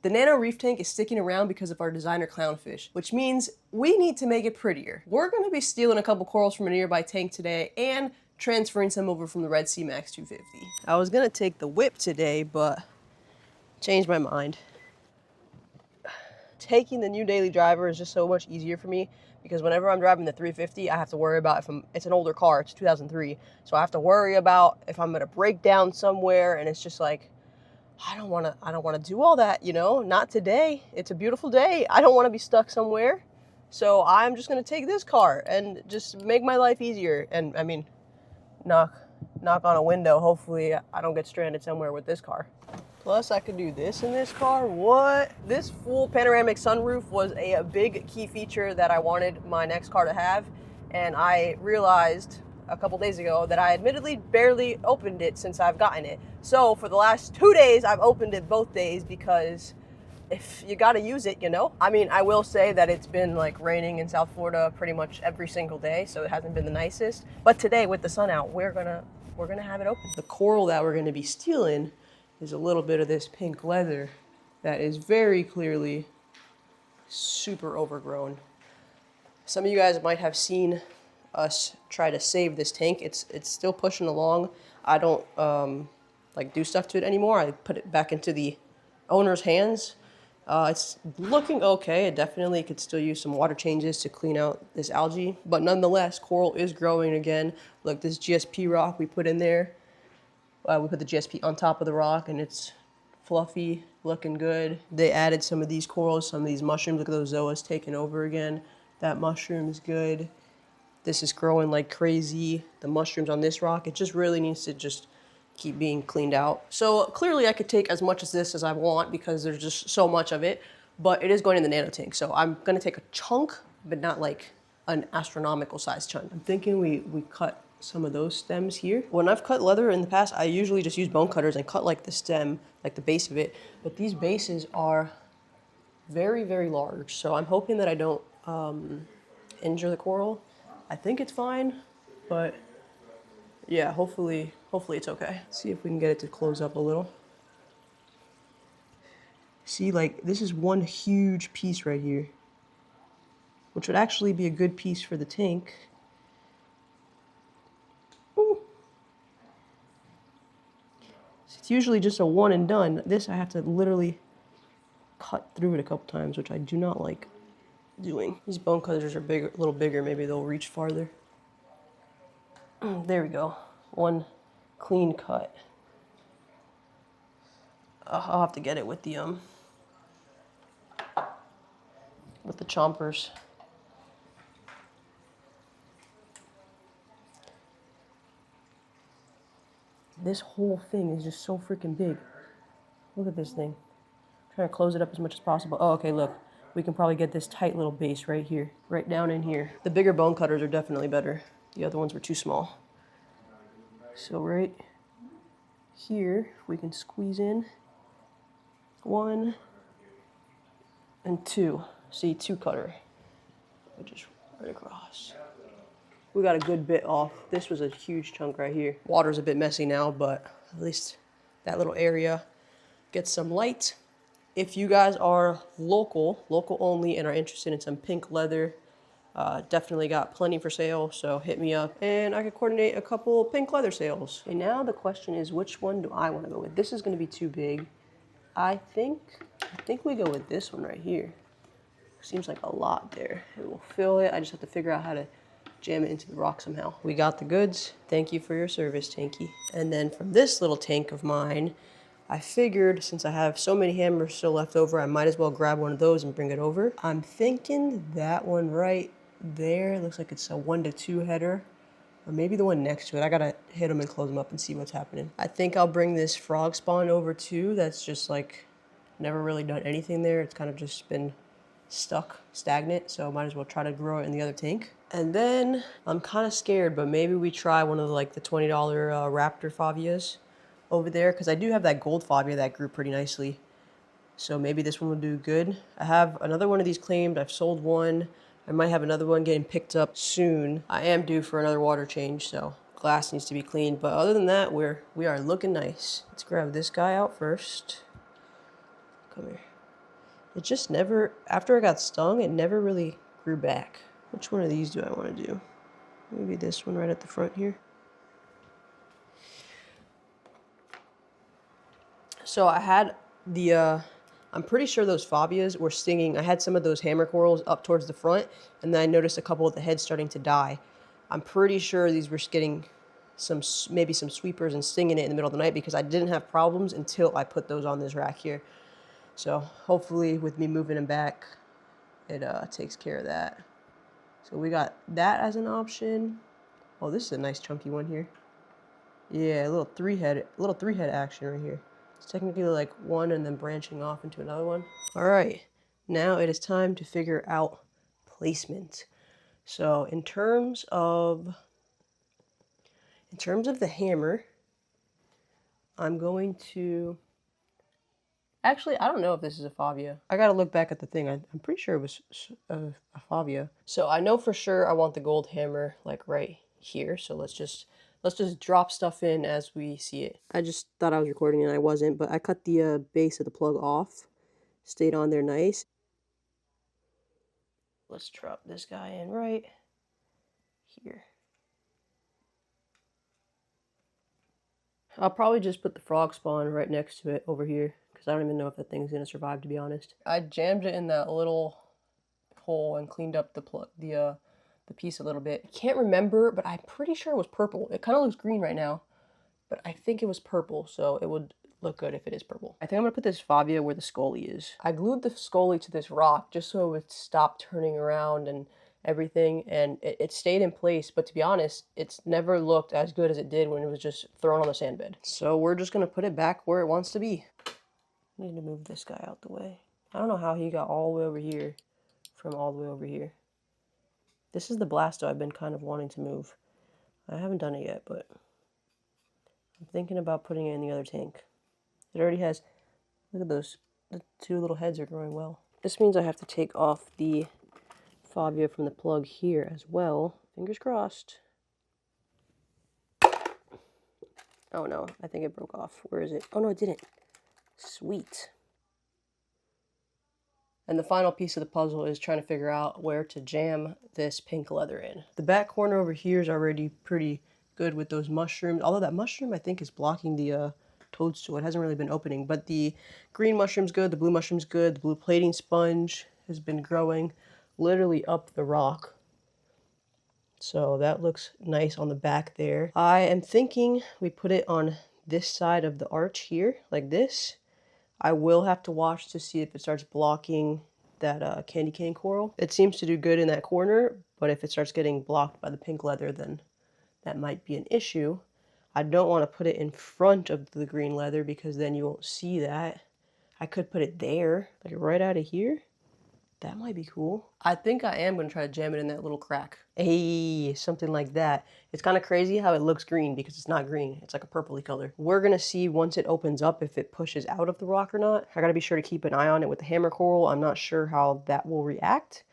The Nano Reef tank is sticking around because of our designer clownfish, which means we need to make it prettier. We're gonna be stealing a couple corals from a nearby tank today and transferring some over from the Red Sea Max 250. I was gonna take the whip today, but changed my mind. Taking the new daily driver is just so much easier for me because whenever I'm driving the 350, I have to worry about it's an older car, it's 2003, so I have to worry about if I'm gonna break down somewhere, and it's just like, I don't wanna do all that, you know? Not today. It's a beautiful day. I don't wanna be stuck somewhere. So I'm just gonna take this car and just make my life easier. And I mean, knock on a window. Hopefully I don't get stranded somewhere with this car. Plus I could do this in this car. What? This full panoramic sunroof was a big key feature that I wanted my next car to have. And I realized a couple days ago that I admittedly barely opened it since I've gotten it. So for the last 2 days, I've opened it both days because if you gotta use it, you know? I mean, I will say that it's been like raining in South Florida pretty much every single day, so it hasn't been the nicest. But today with the sun out, we're gonna have it open. The coral that we're gonna be stealing is a little bit of this pink leather that is very clearly super overgrown. Some of you guys might have seen us try to save this tank. It's still pushing along. I don't like do stuff to it anymore. I put it back into the owner's hands. It's looking okay. It definitely could still use some water changes to clean out this algae, but nonetheless, coral is growing again. Look, this GSP rock we put in there. We put the GSP on top of the rock, and it's fluffy, looking good. They added some of these corals, some of these mushrooms. Look at those zoas taking over again. That mushroom is good. This is growing like crazy. The mushrooms on this rock, it just really needs to just keep being cleaned out. So clearly I could take as much of this as I want because there's just so much of it, but it is going in the nano tank. So I'm gonna take a chunk, but not like an astronomical size chunk. I'm thinking we cut some of those stems here. When I've cut leather in the past, I usually just use bone cutters and cut like the stem, like the base of it. But these bases are very, very large. So I'm hoping that I don't injure the coral. I think it's fine, but yeah, hopefully it's okay. See if we can get it to close up a little. See, like, this is one huge piece right here, which would actually be a good piece for the tank. Ooh. It's usually just a one and done. This I have to literally cut through it a couple times, which I do not like doing. These bone cutters are bigger, a little bigger. Maybe they'll reach farther. There we go. One clean cut. I'll have to get it with the chompers. This whole thing is just so freaking big. Look at this thing. I'm trying to close it up as much as possible. Oh, okay, look. We can probably get this tight little base right here, right down in here. The bigger bone cutters are definitely better. The other ones were too small. So right here, we can squeeze in 1 and 2. See, 2 cutter. Just right across. We got a good bit off. This was a huge chunk right here. Water's a bit messy now, but at least that little area gets some light. If you guys are local only, and are interested in some pink leather, definitely got plenty for sale, so hit me up and I could coordinate a couple pink leather sales. And now the question is, which one do I want to go with? This is going to be too big. I think we go with this one right here. Seems like a lot there. It will fill it. I just have to figure out how to jam it into the rock somehow. We got the goods. Thank you for your service, tanky. And then from this little tank of mine, I figured since I have so many hammers still left over, I might as well grab one of those and bring it over. I'm thinking that one right there. Looks like it's a 1 to 2 header. Or maybe the one next to it. I gotta hit them and close them up and see what's happening. I think I'll bring this frog spawn over too. That's just like never really done anything there. It's kind of just been stuck, stagnant. So might as well try to grow it in the other tank. And then I'm kind of scared, but maybe we try one of the $20 Raptor Favias over there, because I do have that gold Favia that grew pretty nicely. So maybe this one will do good. I have another one of these claimed. I've sold one. I might have another one getting picked up soon. I am due for another water change, so glass needs to be cleaned. But other than that, we are looking nice. Let's grab this guy out first. Come here. It just never, after I got stung, it never really grew back. Which one of these do I want to do? Maybe this one right at the front here. So I had the, I'm pretty sure those favias were stinging. I had some of those hammer corals up towards the front, and then I noticed a couple of the heads starting to die. I'm pretty sure these were getting maybe some sweepers and stinging it in the middle of the night, because I didn't have problems until I put those on this rack here. So hopefully with me moving them back, it takes care of that. So we got that as an option. Oh, this is a nice chunky one here. Yeah, a little three head action right here. It's technically like one and then branching off into another one. All right, now it is time to figure out placement. So in terms of the hammer, I'm going to, actually, I don't know if this is a favia. I gotta look back at the thing. I'm pretty sure it was a favia. So I know for sure I want the gold hammer like right here. So let's just drop stuff in as we see it. I just thought I was recording and I wasn't, but I cut the base of the plug off. Stayed on there nice. Let's drop this guy in right here. I'll probably just put the frog spawn right next to it over here, because I don't even know if that thing's going to survive, to be honest. I jammed it in that little hole and cleaned up the piece a little bit. I can't remember, but I'm pretty sure it was purple. It kind of looks green right now, but I think it was purple, so it would look good if it is purple. I think I'm going to put this favia where the scolie is. I glued the scolie to this rock just so it would stop turning around and everything, and it stayed in place, but to be honest, it's never looked as good as it did when it was just thrown on the sand bed. So we're just going to put it back where it wants to be. I need to move this guy out the way. I don't know how he got all the way over here from all the way over here. This is the blasto I've been kind of wanting to move. I haven't done it yet, but I'm thinking about putting it in the other tank. It already has, look at those, the two little heads are growing well. This means I have to take off the favia from the plug here as well. Fingers crossed. Oh no, I think it broke off. Where is it? Oh no, it didn't. Sweet. And the final piece of the puzzle is trying to figure out where to jam this pink leather in. The back corner over here is already pretty good with those mushrooms. Although that mushroom, I think, is blocking the toadstool. It hasn't really been opening. But the green mushroom's good, the blue mushroom's good. The blue plating sponge has been growing literally up the rock. So that looks nice on the back there. I am thinking we put it on this side of the arch here, like this. I will have to watch to see if it starts blocking that candy cane coral. It seems to do good in that corner, but if it starts getting blocked by the pink leather, then that might be an issue. I don't want to put it in front of the green leather because then you won't see that. I could put it there, like right out of here. That might be cool. I think I am going to try to jam it in that little crack. Hey, something like that. It's kind of crazy how it looks green because it's not green. It's like a purpley color. We're going to see once it opens up if it pushes out of the rock or not. I got to be sure to keep an eye on it with the hammer coral. I'm not sure how that will react.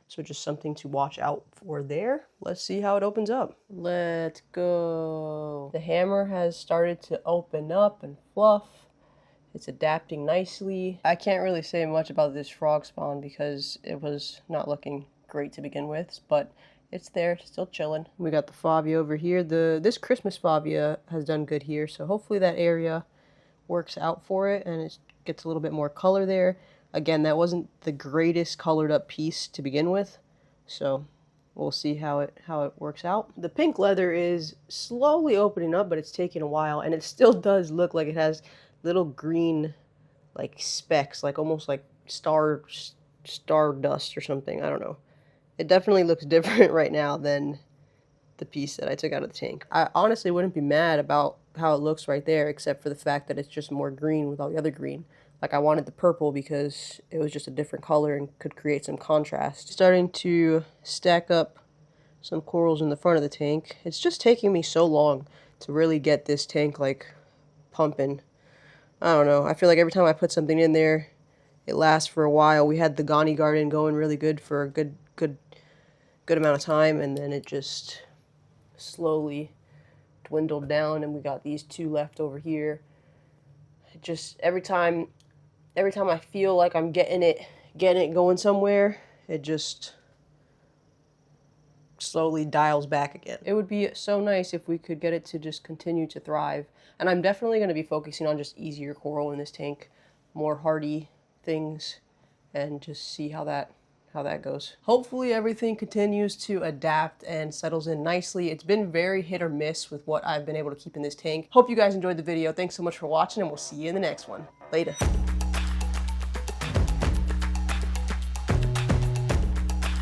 So just something to watch out for there. Let's see how it opens up. Let's go. The hammer has started to open up and fluff. It's adapting nicely. I can't really say much about this frog spawn because it was not looking great to begin with, but it's there, still chilling. We got the favia over here. This Christmas favia has done good here, so hopefully that area works out for it and it gets a little bit more color there. Again, that wasn't the greatest colored up piece to begin with, so we'll see how it works out. The pink leather is slowly opening up, but it's taking a while, and it still does look like it has little green like specks, like almost like stardust or something. I don't know. It definitely looks different right now than the piece that I took out of the tank. I honestly wouldn't be mad about how it looks right there, except for the fact that it's just more green with all the other green. Like I wanted the purple because it was just a different color and could create some contrast. Starting to stack up some corals in the front of the tank. It's just taking me so long to really get this tank like pumping. I don't know. I feel like every time I put something in there, it lasts for a while. We had the Ghani garden going really good for a good amount of time, and then it just slowly dwindled down, and we got these two left over here. It just every time I feel like I'm getting it getting it going somewhere, it just slowly dials back again. It would be so nice if we could get it to just continue to thrive. And I'm definitely going to be focusing on just easier coral in this tank, more hardy things, and just see how that goes. Hopefully everything continues to adapt and settles in nicely. It's been very hit or miss with what I've been able to keep in this tank. Hope you guys enjoyed the video. Thanks so much for watching, and we'll see you in the next one. Later.